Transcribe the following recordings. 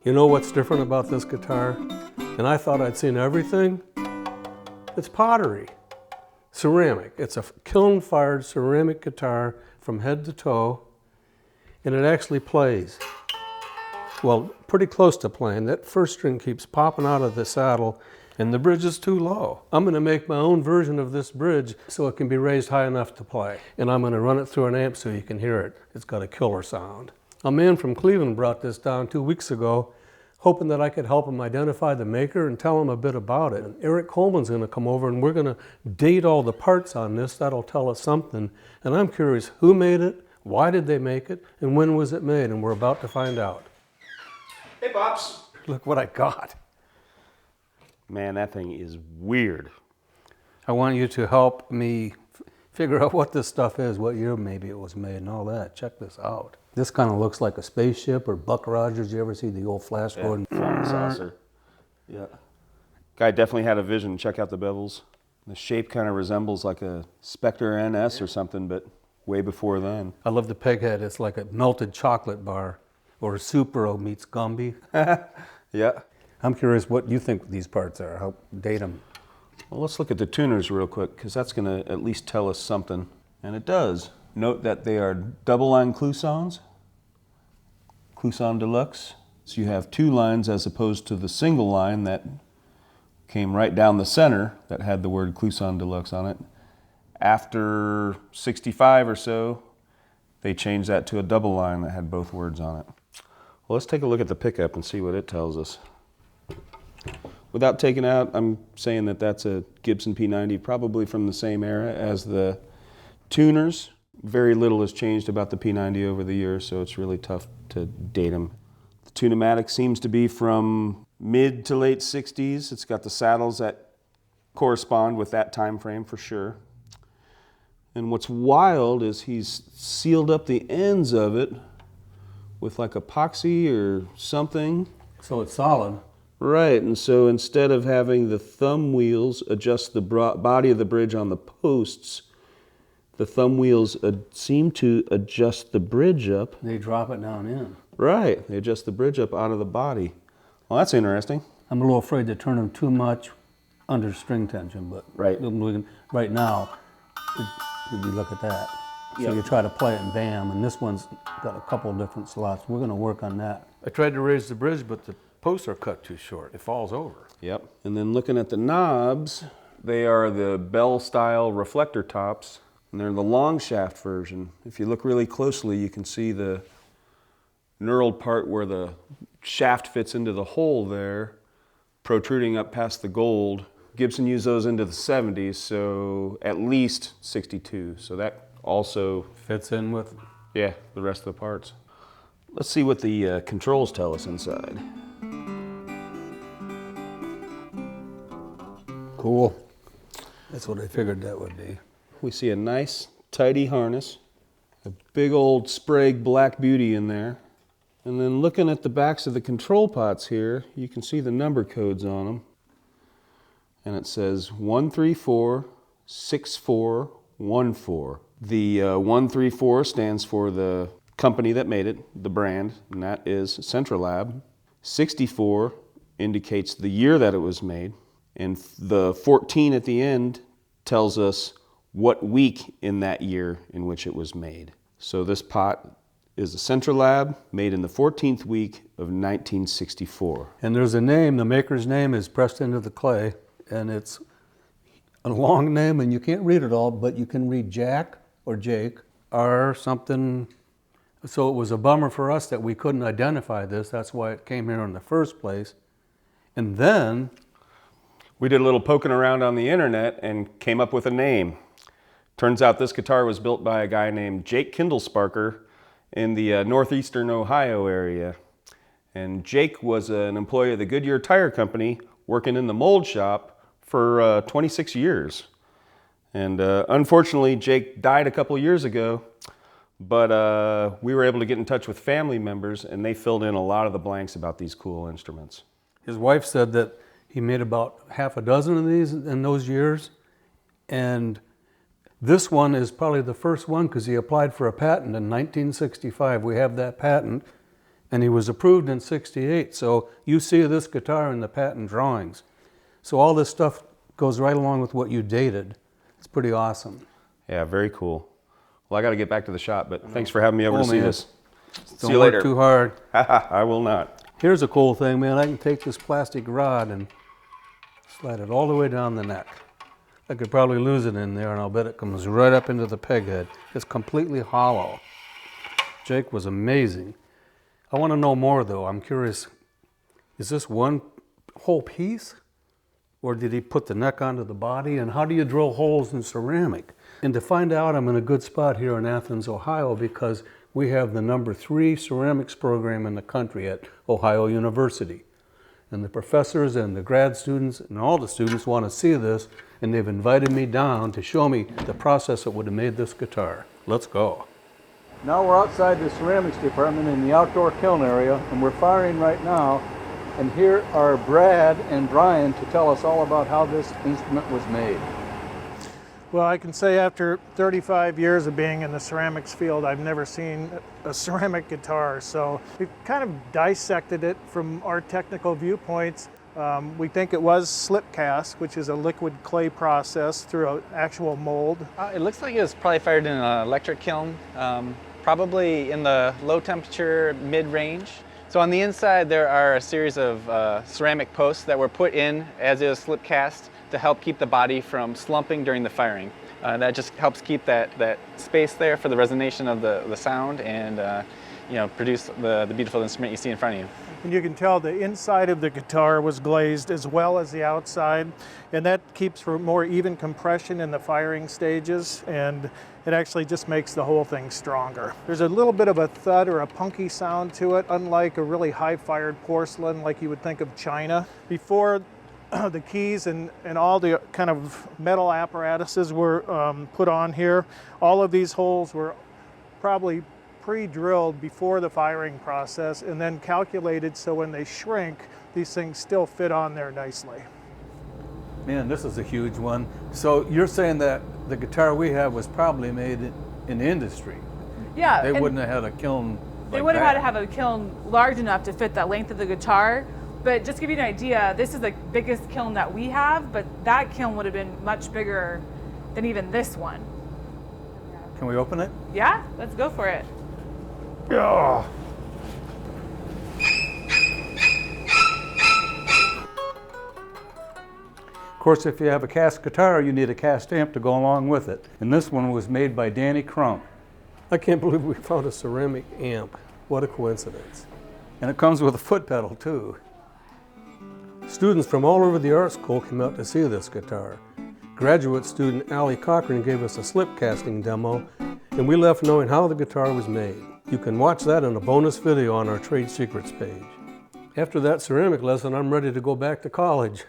You know what's different about this guitar? And I thought I'd seen everything. It's pottery. Ceramic. It's a kiln-fired ceramic guitar from head to toe, and it actually plays. Well, pretty close to playing. That first string keeps popping out of the saddle, and the bridge is too low. I'm going to make my own version of this bridge so it can be raised high enough to play. And I'm going to run it through an amp so you can hear it. It's got a killer sound. A man from Cleveland brought this down 2 weeks ago, hoping that I could help him identify the maker and tell him a bit about it. And Erick Coleman's going to come over and we're going to date all the parts on this. That'll tell us something. And I'm curious, who made it, why did they make it, and when was it made? And we're about to find out. Hey, Pops. Look what I got. Man, that thing is weird. I want you to help me figure out what this stuff is, what year maybe it was made and all that. Check this out. This kind of looks like a spaceship or Buck Rogers. You ever see the old Flash Gordon? Flying saucer. Yeah. Guy definitely had a vision. Check out the bevels. The shape kind of resembles like a Spectre NS or something, but way before then. I love the peg head. It's like a melted chocolate bar or a Supero meets Gumby. Yeah. I'm curious what you think these parts are. How date them. Well, let's look at the tuners real quick, because that's going to at least tell us something. And it does. Note that they are double-line cloisons, Cloison Deluxe. So you have 2 lines as opposed to the single line that came right down the center that had the word Cloison Deluxe on it. After 65 or so, they changed that to a double line that had both words on it. Well, let's take a look at the pickup and see what it tells us. Without taking out, I'm saying that that's a Gibson P90, probably from the same era as the tuners. Very little has changed about the P90 over the years, so it's really tough to date them. The Tune-o-matic seems to be from mid to late 60s. It's got the saddles that correspond with that time frame for sure. And what's wild is he's sealed up the ends of it with like epoxy or something. So it's solid. Right, and so instead of having the thumb wheels adjust the body of the bridge on the posts, the thumb wheels seem to adjust the bridge up. They drop it down in. Right, they adjust the bridge up out of the body. Well, that's interesting. I'm a little afraid to turn them too much under string tension, but right now, you look at that. So Yep. you try to play it and bam, and this one's got a couple of different slots. We're going to work on that. I tried to raise the bridge, but the posts are cut too short. It falls over. Yep. And then looking at the knobs, they are the bell-style reflector tops, and they're the long shaft version. If you look really closely, you can see the knurled part where the shaft fits into the hole there, protruding up past the gold. Gibson used those into the 70s, so at least 62. So that also fits in with, yeah, the rest of the parts. Let's see what the controls tell us inside. Cool. That's what I figured that would be. We see a nice, tidy harness, a big old Sprague Black Beauty in there. And then looking at the backs of the control pots here, you can see the number codes on them. And it says 1346414. The 134 stands for the company that made it, the brand, and that is Centralab. 64 indicates the year that it was made. And the 14 at the end tells us what week in that year in which it was made. So this pot is a Centralab made in the 14th week of 1964. And there's a name, the maker's name is pressed into the clay, and it's a long name and you can't read it all, but you can read Jack or Jake or something. So it was a bummer for us that we couldn't identify this. That's why it came here in the first place. And then we did a little poking around on the internet and came up with a name. Turns out this guitar was built by a guy named Jake Kindlesparker in the northeastern Ohio area. And Jake was an employee of the Goodyear Tire Company working in the mold shop for 26 years. And unfortunately, Jake died a couple years ago, but we were able to get in touch with family members and they filled in a lot of the blanks about these cool instruments. His wife said that he made about half a dozen of these in those years, and this one is probably the first one because he applied for a patent in 1965. We have that patent, And he was approved in '68, so you see this guitar in the patent drawings. So all this stuff goes right along with what you dated. It's pretty awesome. Yeah, very cool. Well, I got to get back to the shop, but thanks for having me over to see man. this. Don't See you work later. too hard. I will not. Here's a cool thing, man. I can take this plastic rod and slide it all the way down the neck. I could probably lose it in there, and I'll bet it comes right up into the peg head. It's completely hollow. Jake was amazing. I want to know more, though. I'm curious, is this one whole piece? Or did he put the neck onto the body? And how do you drill holes in ceramic? And to find out, I'm in a good spot here in Athens, Ohio, because we have the #3 ceramics program in the country at Ohio University. And the professors and the grad students and all the students want to see this, and they've invited me down to show me the process that would have made this guitar. Let's go. Now we're outside the ceramics department in the outdoor kiln area, and we're firing right now. And here are Brad and Brian to tell us all about how this instrument was made. Well, I can say after 35 years of being in the ceramics field, I've never seen a ceramic guitar. So we've kind of dissected it from our technical viewpoints. We think it was slip cast, which is a liquid clay process through an actual mold. It looks like it was probably fired in an electric kiln, probably in the low temperature mid-range. So on the inside there are a series of ceramic posts that were put in as it was slip cast to help keep the body from slumping during the firing. That just helps keep that space there for the resonation of the sound and you know, produce the beautiful instrument you see in front of you. And you can tell the inside of the guitar was glazed as well as the outside, and that keeps for more even compression in the firing stages, and it actually just makes the whole thing stronger. There's a little bit of a thud or a punky sound to it, unlike a really high-fired porcelain like you would think of China. Before the keys and all the kind of metal apparatuses were put on here, all of these holes were probably pre-drilled before the firing process and then calculated so when they shrink, these things still fit on there nicely. Man, this is a huge one. So you're saying that the guitar we have was probably made in the industry? Yeah. They wouldn't have had a kiln like They would have had to that. have a kiln large enough to fit the length of the guitar. But just to give you an idea, this is the biggest kiln that we have, but that kiln would have been much bigger than even this one. Can we open it? Yeah, let's go for it. Yeah. Of course, if you have a cast guitar, you need a cast amp to go along with it. And this one was made by Danny Crump. I can't believe we found a ceramic amp. What a coincidence. And it comes with a foot pedal, too. Students from all over the art school came out to see this guitar. Graduate student Allie Cochran gave us a slip casting demo, and we left knowing how the guitar was made. You can watch that in a bonus video on our Trade Secrets page. After that ceramic lesson, I'm ready to go back to college.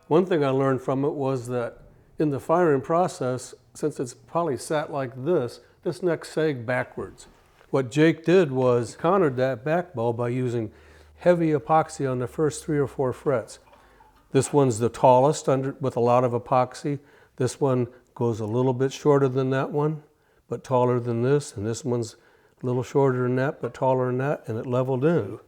One thing I learned from it was that in the firing process, since it's probably sat like this neck sagged backwards. What Jake did was countered that back bow by using heavy epoxy on the first 3 or 4 frets. This one's the tallest with a lot of epoxy. This one goes a little bit shorter than that one, but taller than this, and this one's a little shorter than that, but taller than that, and it leveled in.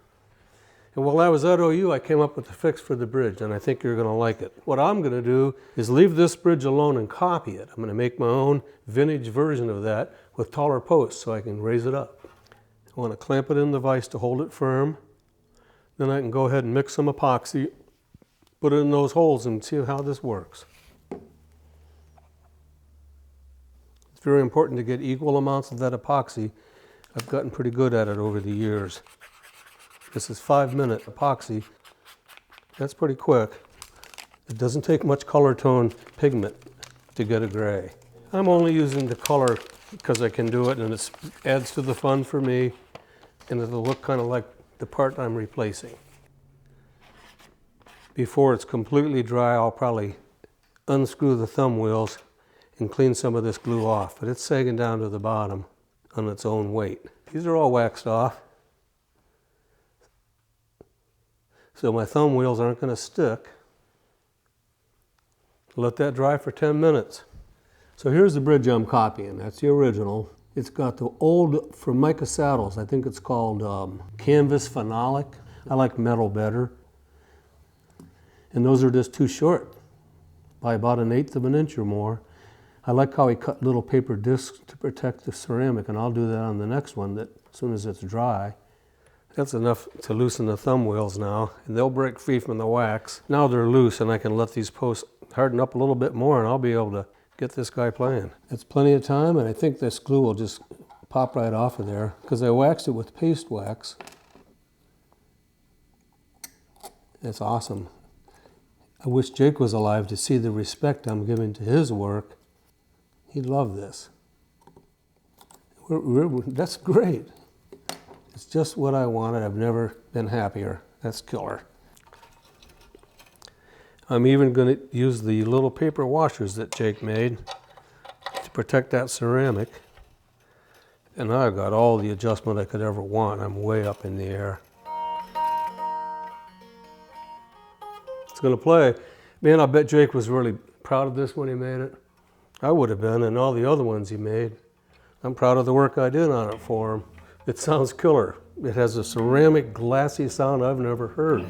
And while I was at OU, I came up with a fix for the bridge, and I think you're going to like it. What I'm going to do is leave this bridge alone and copy it. I'm going to make my own vintage version of that with taller posts so I can raise it up. I want to clamp it in the vise to hold it firm. Then I can go ahead and mix some epoxy, put it in those holes, and see how this works. It's very important to get equal amounts of that epoxy. I've gotten pretty good at it over the years. This is 5-minute epoxy. That's pretty quick. It doesn't take much ColorTone pigment to get a gray. I'm only using the color because I can do it, and it adds to the fun for me, and it'll look kind of like the part I'm replacing. Before it's completely dry, I'll probably unscrew the thumb wheels and clean some of this glue off, but it's sagging down to the bottom on its own weight. These are all waxed off, so my thumb wheels aren't going to stick. Let that dry for 10 minutes. So here's the bridge I'm copying. That's the original. It's got the old Formica saddles. I think it's called canvas phenolic. I like metal better. And those are just too short, by about 1/8 of an inch or more. I like how he cut little paper discs to protect the ceramic, and I'll do that on the next one as soon as it's dry. That's enough to loosen the thumb wheels now, and they'll break free from the wax. Now they're loose, and I can let these posts harden up a little bit more, and I'll be able to get this guy playing. It's plenty of time, and I think this glue will just pop right off of there, because I waxed it with paste wax. It's awesome. I wish Jake was alive to see the respect I'm giving to his work. He'd love this. That's great. It's just what I wanted. I've never been happier. That's killer. I'm even going to use the little paper washers that Jake made to protect that ceramic. And I've got all the adjustment I could ever want. I'm way up in the air. It's going to play. Man, I bet Jake was really proud of this when he made it. I would have been, and all the other ones he made. I'm proud of the work I did on it for him. It sounds killer. It has a ceramic glassy sound I've never heard.